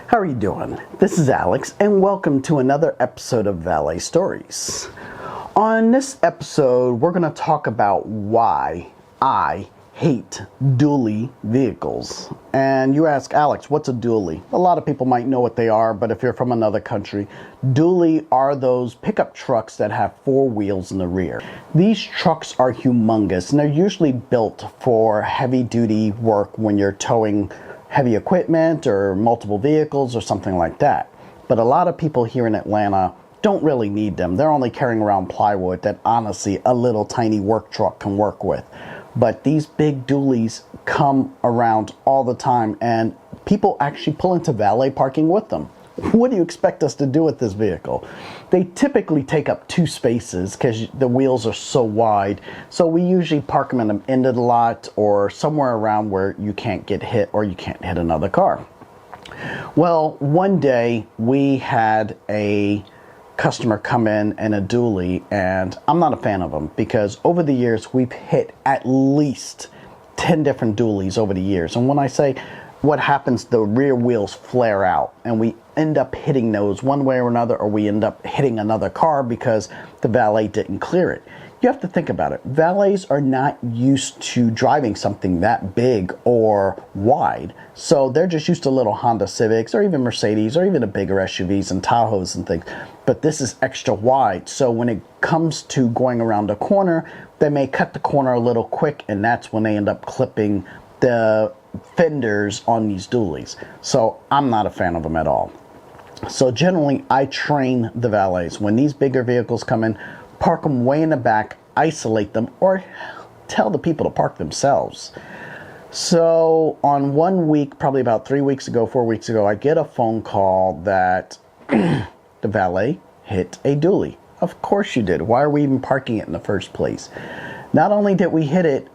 How are you doing? This is Alex, and welcome to another episode of Valet Stories. On this episode, we're going to talk about why I hate dually vehicles. And you ask, Alex, what's a dually? A lot of people might know what they are, but if you're from another country, dually are those pickup trucks that have four wheels in the rear. These trucks are humongous, and they're usually built for heavy-duty work when you're towing heavy equipment or multiple vehicles or something like that. But a lot of people here in Atlanta don't really need them. They're only carrying around plywood that honestly a little tiny work truck can work with. But these big dualies come around all the time, and people actually pull into valet parking with them. What do you expect us to do with this vehicle? They typically take up 2 spaces because the wheels are so wide. So we usually park them in the end of the lot or somewhere around where you can't get hit or you can't hit another car. Well, one day we had a customer come in a dually, and I'm not a fan of them because over the years we've hit at least 10 different dualies over the years. And when I say what happens, the rear wheels flare out and we end up hitting those one way or another, or we end up hitting another car because the valet didn't clear it. You have to think about it. Valets are not used to driving something that big or wide. So they're just used to little Honda Civics or even Mercedes or even the bigger SUVs and Tahoes and things. But this is extra wide. So when it comes to going around a corner, they may cut the corner a little quick, and that's when they end up clipping the fenders on these dualies. So I'm not a fan of them at all. So generally I train the valets. When these bigger vehicles come in, park them way in the back, isolate them, or tell the people to park themselves. So on one week, probably about 3 weeks ago, 4 weeks ago, I get a phone call that the valet hit a dually. Of course you did. Why are we even parking it in the first place? Not only did we hit it,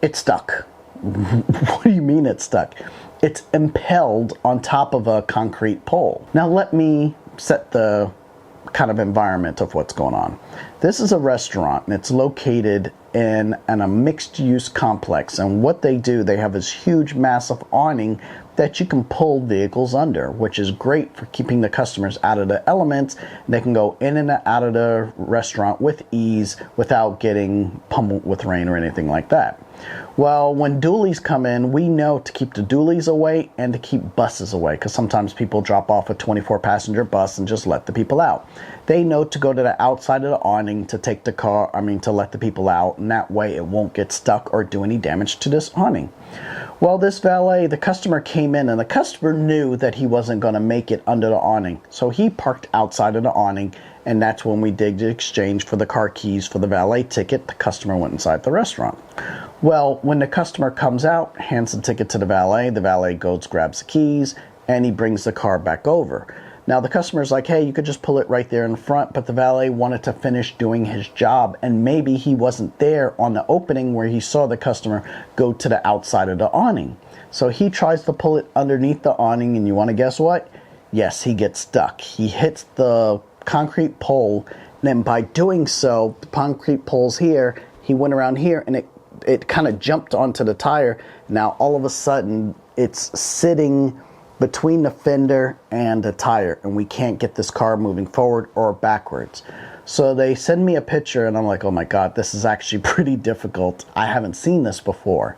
it stuck. What do you mean it's stuck? It's impaled on top of a concrete pole. Now let me set the kind of environment of what's going on. This is a restaurant, and it's located in a mixed-use complex, and what they do, they have this huge massive awning that you can pull vehicles under, which is great for keeping the customers out of the elements. They can go in and out of the restaurant with ease without getting pummeled with rain or anything like that. Well, when dualies come in, we know to keep the dualies away and to keep buses away, because sometimes people drop off a 24-passenger bus and just let the people out. They know to go to the outside of the awning to take the car, to let the people out, and that way it won't get stuck or do any damage to this awning. Well, this valet, the customer came in, and the customer knew that he wasn't going to make it under the awning. So he parked outside of the awning, and that's when we did the exchange for the car keys for the valet ticket. The customer went inside the restaurant. Well, when the customer comes out, hands the ticket to the valet goes, grabs the keys, and he brings the car back over. Now the customer's like, hey, you could just pull it right there in front, but the valet wanted to finish doing his job, and maybe he wasn't there on the opening where he saw the customer go to the outside of the awning. So he tries to pull it underneath the awning, and you want to guess what? Yes, he gets stuck. He hits the concrete pole, and then by doing so, the concrete pole's here, he went around here, and it kind of jumped onto the tire. Now all of a sudden it's sitting between the fender and the tire, and we can't get this car moving forward or backwards. So they send me a picture, and I'm like, oh my God, this is actually pretty difficult. I haven't seen this before.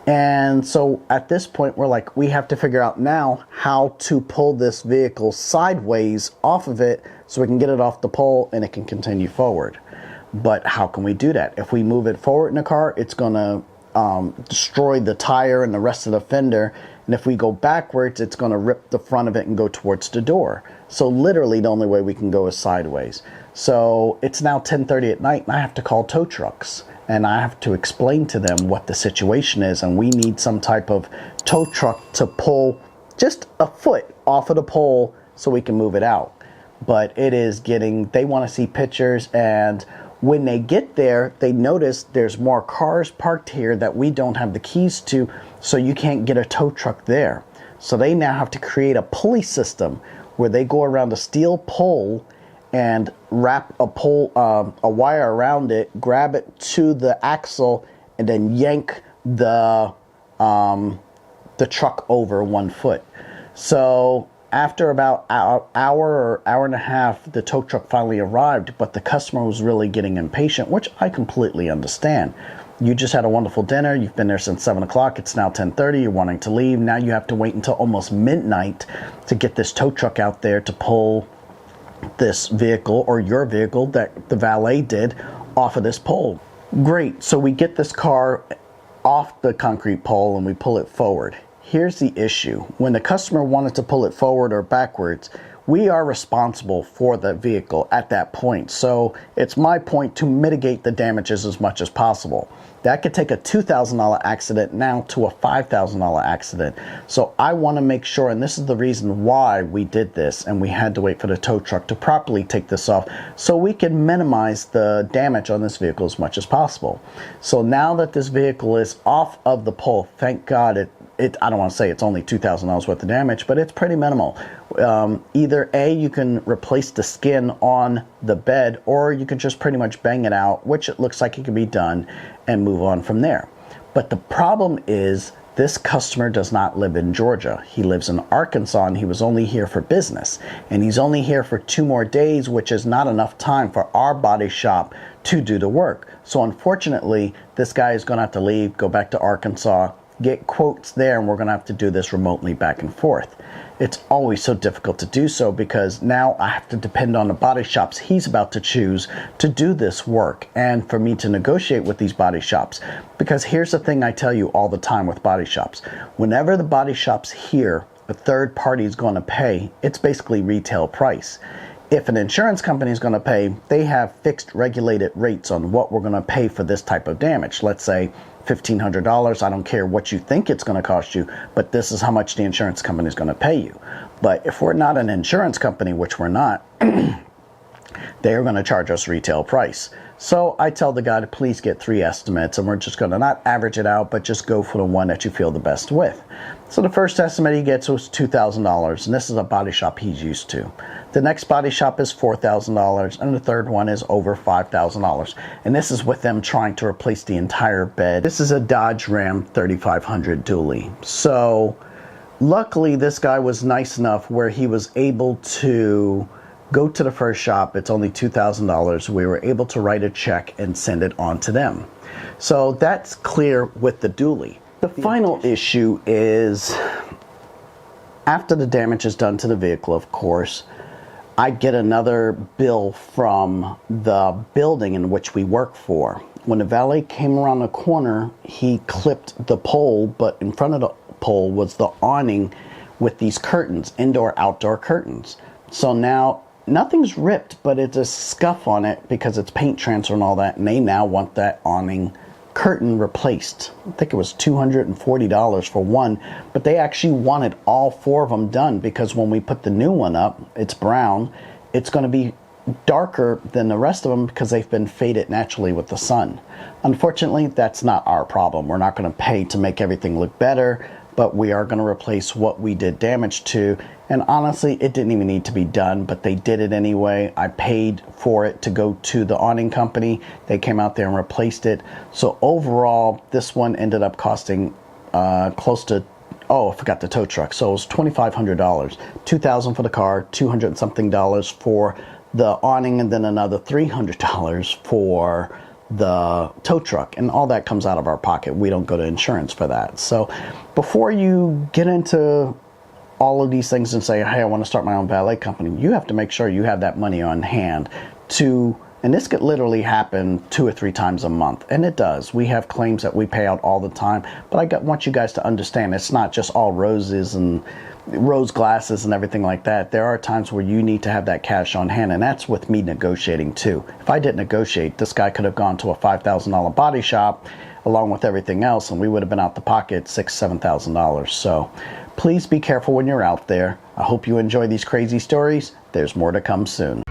And so at this point, we're like, we have to figure out now how to pull this vehicle sideways off of it so we can get it off the pole and it can continue forward. But how can we do that? If we move it forward in the car, it's going to destroy the tire and the rest of the fender. And if we go backwards, it's going to rip the front of it and go towards the door. So literally the only way we can go is sideways. So it's now 10:30 at night, and I have to call tow trucks. And I have to explain to them what the situation is, and we need some type of tow truck to pull just a foot off of the pole so we can move it out. But it is they want to see pictures, and when they get there, they notice there's more cars parked here that we don't have the keys to, so you can't get a tow truck there. So they now have to create a pulley system where they go around a steel pole and wrap a wire around it, grab it to the axle, and then yank the truck over 1 foot. So after about an hour or hour and a half, the tow truck finally arrived, but the customer was really getting impatient, which I completely understand. You just had a wonderful dinner. You've been there since 7 o'clock. It's now 10:30. You're wanting to leave. Now you have to wait until almost midnight to get this tow truck out there to pull this vehicle, or your vehicle that the valet did, off of this pole. Great. So we get this car off the concrete pole and we pull it forward. Here's the issue. When the customer wanted to pull it forward or backwards, we are responsible for the vehicle at that point. So it's my point to mitigate the damages as much as possible. That could take a $2,000 accident now to a $5,000 accident. So I want to make sure, and this is the reason why we did this, and we had to wait for the tow truck to properly take this off, so we can minimize the damage on this vehicle as much as possible. So now that this vehicle is off of the pole, thank God I don't want to say it's only $2,000 worth of damage, but it's pretty minimal. Either A, you can replace the skin on the bed, or you can just pretty much bang it out, which it looks like it can be done, and move on from there. But the problem is, this customer does not live in Georgia. He lives in Arkansas, and he was only here for business. And he's only here for 2 more days, which is not enough time for our body shop to do the work. So unfortunately, this guy is going to have to leave, go back to Arkansas, get quotes there, and we're going to have to do this remotely back and forth. It's always so difficult to do so because now I have to depend on the body shops he's about to choose to do this work, and for me to negotiate with these body shops. Because here's the thing I tell you all the time with body shops. Whenever the body shops hear a third party is going to pay, it's basically retail price. If an insurance company is going to pay, they have fixed regulated rates on what we're going to pay for this type of damage. Let's say $1,500. I don't care what you think it's going to cost you, but this is how much the insurance company is going to pay you. But if we're not an insurance company, which we're not, they are going to charge us retail price. So I tell the guy to please get 3 estimates, and we're just going to not average it out, but just go for the one that you feel the best with. So the first estimate he gets was $2,000, and this is a body shop he's used to. The next body shop is $4,000, and the third one is over $5,000. And this is with them trying to replace the entire bed. This is a Dodge Ram 3500 dually. So luckily this guy was nice enough where he was able to go to the first shop. It's only $2,000. We were able to write a check and send it on to them. So that's clear with the dually. The final issue is, after the damage is done to the vehicle, of course, I get another bill from the building in which we work for. When the valet came around the corner, he clipped the pole, but in front of the pole was the awning with these curtains, indoor-outdoor curtains. So now nothing's ripped, but it's a scuff on it because it's paint transfer and all that, and they now want that awning curtain replaced. I think it was $240 for one, but they actually wanted all 4 of them done because when we put the new one up, it's brown, it's going to be darker than the rest of them because they've been faded naturally with the sun. Unfortunately, that's not our problem. We're not going to pay to make everything look better, but we are going to replace what we did damage to. And honestly, it didn't even need to be done, but they did it anyway. I paid for it to go to the awning company. They came out there and replaced it. So overall, this one ended up costing close to, oh, I forgot the tow truck. So it was $2,500. $2,000 for the car, $200 and something for the awning, and then another $300 for the tow truck, and all that comes out of our pocket. We don't go to insurance for that. So before you get into all of these things and say, hey, I want to start my own valet company, you have to make sure you have that money on hand to, and this could literally happen 2 or 3 times a month, and it does. We have claims that we pay out all the time, but I want you guys to understand it's not just all roses and rose glasses and everything like that. There are times where you need to have that cash on hand, and that's with me negotiating too. If I didn't negotiate, this guy could have gone to a $5,000 body shop along with everything else, and we would have been out the pocket $6,000, $7,000. So please be careful when you're out there. I hope you enjoy these crazy stories. There's more to come soon.